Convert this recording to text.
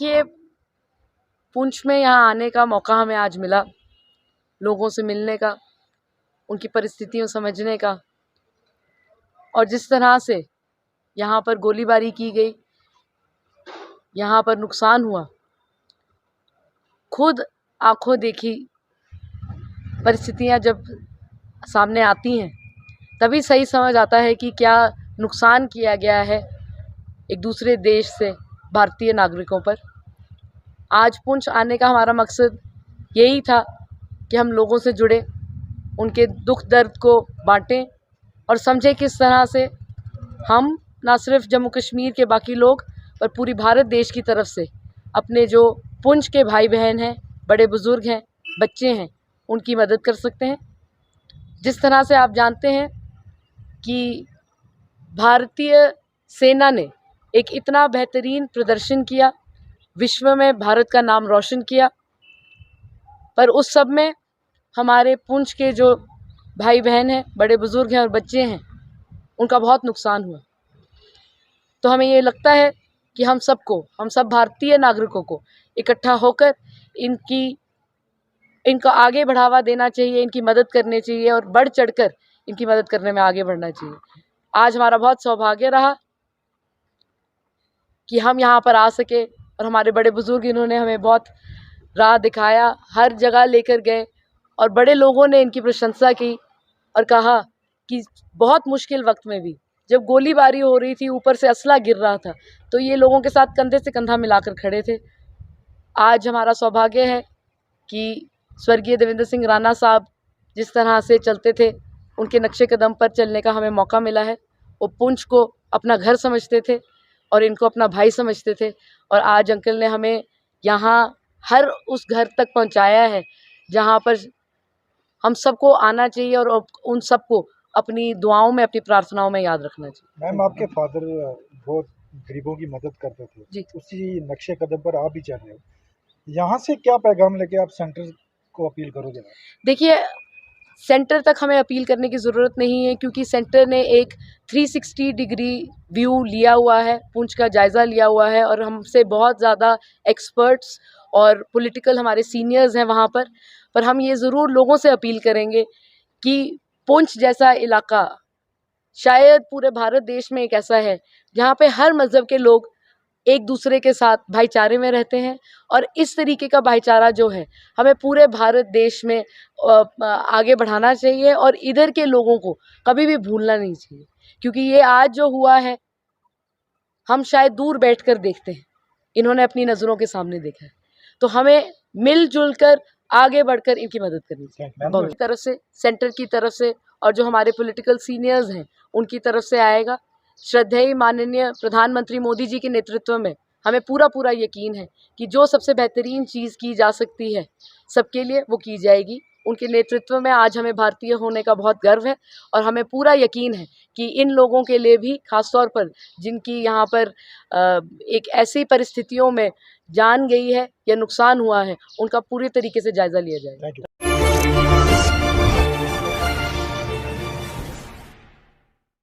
देखिए, पुंछ में यहाँ आने का मौका हमें आज मिला, लोगों से मिलने का, उनकी परिस्थितियों समझने का, और जिस तरह से यहाँ पर गोलीबारी की गई, यहाँ पर नुकसान हुआ, खुद आंखों देखी परिस्थितियाँ जब सामने आती हैं तभी सही समझ आता है कि क्या नुकसान किया गया है एक दूसरे देश से भारतीय नागरिकों पर। आज पुंछ आने का हमारा मकसद यही था कि हम लोगों से जुड़े, उनके दुख दर्द को बांटें और समझें किस तरह से हम ना सिर्फ जम्मू कश्मीर के बाकी लोग पर पूरी भारत देश की तरफ से अपने जो पुंछ के भाई बहन हैं, बड़े बुज़ुर्ग हैं, बच्चे हैं, उनकी मदद कर सकते हैं। जिस तरह से आप जानते हैं कि भारतीय सेना ने एक इतना बेहतरीन प्रदर्शन किया, विश्व में भारत का नाम रोशन किया, पर उस सब में हमारे पुंछ के जो भाई बहन हैं, बड़े बुज़ुर्ग हैं और बच्चे हैं, उनका बहुत नुकसान हुआ। तो हमें ये लगता है कि हम सब भारतीय नागरिकों को इकट्ठा होकर इनका आगे बढ़ावा देना चाहिए, इनकी मदद करनी चाहिए और बढ़ चढ़कर इनकी मदद करने में आगे बढ़ना चाहिए। आज हमारा बहुत सौभाग्य रहा कि हम यहाँ पर आ सके और हमारे बड़े बुज़ुर्ग इन्होंने हमें बहुत राह दिखाया, हर जगह लेकर गए और बड़े लोगों ने इनकी प्रशंसा की और कहा कि बहुत मुश्किल वक्त में भी जब गोलीबारी हो रही थी, ऊपर से असला गिर रहा था, तो ये लोगों के साथ कंधे से कंधा मिलाकर खड़े थे। आज हमारा सौभाग्य है कि स्वर्गीय देवेंद्र सिंह राणा साहब जिस तरह से चलते थे, उनके नक्शे कदम पर चलने का हमें मौका मिला है। वो पुंछ को अपना घर समझते थे और इनको अपना भाई समझते थे, और आज अंकल ने हमें यहाँ हर उस घर तक पहुँचाया है जहाँ पर हम सबको आना चाहिए और उन सबको अपनी दुआओं में, अपनी प्रार्थनाओं में याद रखना चाहिए। मैम, आपके फादर बहुत गरीबों की मदद करते थे जी, उसी नक्शे कदम पर आप भी चल रहे हो, यहाँ से क्या पैगाम लेके आप सेंटर को अपील करोगे? देखिए, सेंटर तक हमें अपील करने की ज़रूरत नहीं है क्योंकि सेंटर ने एक 360 डिग्री व्यू लिया हुआ है, पुंछ का जायज़ा लिया हुआ है और हमसे बहुत ज़्यादा एक्सपर्ट्स और पॉलिटिकल हमारे सीनियर्स हैं वहाँ पर हम ये ज़रूर लोगों से अपील करेंगे कि पुंछ जैसा इलाका शायद पूरे भारत देश में एक ऐसा है जहाँ पे हर मज़हब के लोग एक दूसरे के साथ भाईचारे में रहते हैं, और इस तरीके का भाईचारा जो है हमें पूरे भारत देश में आगे बढ़ाना चाहिए और इधर के लोगों को कभी भी भूलना नहीं चाहिए, क्योंकि ये आज जो हुआ है हम शायद दूर बैठकर देखते हैं, इन्होंने अपनी नज़रों के सामने देखा है, तो हमें मिलजुल कर आगे बढ़कर इनकी मदद करनी चाहिए। तरफ से, सेंटर की तरफ से और जो हमारे पॉलिटिकल सीनियर्स हैं उनकी तरफ से आएगा। श्रद्धेय माननीय प्रधानमंत्री मोदी जी के नेतृत्व में हमें पूरा यकीन है कि जो सबसे बेहतरीन चीज़ की जा सकती है सबके लिए वो की जाएगी। उनके नेतृत्व में आज हमें भारतीय होने का बहुत गर्व है और हमें पूरा यकीन है कि इन लोगों के लिए भी, ख़ास तौर पर जिनकी यहाँ पर एक ऐसी परिस्थितियों में जान गई है या नुकसान हुआ है, उनका पूरी तरीके से जायज़ा लिया जाएगा।